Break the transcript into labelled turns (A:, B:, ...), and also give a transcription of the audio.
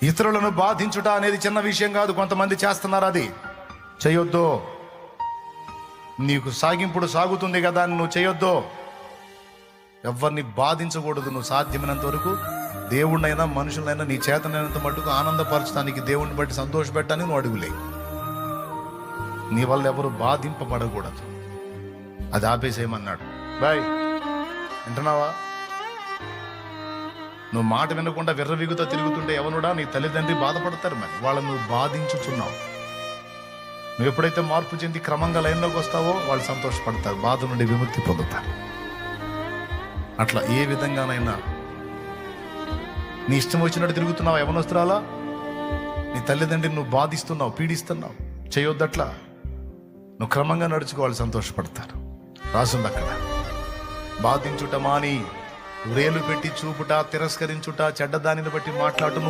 A: ఇతరులను బాధించుట అనేది చిన్న విషయం కాదు. కొంతమంది చేస్తున్నారు, అది చేయొద్దు. నీకు సాగింపుడు సాగుతుంది కదా అని నువ్వు చేయొద్దు. ఎవరిని బాధించకూడదు. నువ్వు సాధ్యమైనంత వరకు దేవుణ్ణైనా మనుషులైనా నీ చేతనైనంత మట్టుకు ఆనందపరచడానికి, దేవుణ్ణి బట్టి సంతోషపెట్టడానికి నువ్వు అడుగులే. నీ వల్ల ఎవరు బాధింపబడకూడదు. అది ఆపేసేయమన్నాడు. బాయ్, వింటున్నావా? నువ్వు మాట వినకుండా విర్రవిగుతో తిరుగుతుంటే ఎవనుడా నీ తల్లిదండ్రి బాధపడతారు. మరి వాళ్ళని నువ్వు బాధించుచున్నావు. నువ్వు ఎప్పుడైతే మార్పు చెంది క్రమంగా లైన్లోకి వస్తావో వాళ్ళు సంతోషపడతారు, బాధ నుండి విముక్తి పొందుతారు. అట్లా ఏ విధంగానైనా నీ ఇష్టం వచ్చినట్టు తిరుగుతున్నావు యవనస్తురాలా, నీ తల్లిదండ్రిని నువ్వు బాధిస్తున్నావు, పీడిస్తున్నావు. చేయొద్దట్లా. నువ్వు క్రమంగా నడుచుకోవాలి, సంతోషపడతారు. రాసుంది అక్కడ, బాధించుట మాని, వ్రేలు పెట్టి చూపుట, తిరస్కరించుట, చెడ్డదానిని బట్టి మాట్లాడుతూ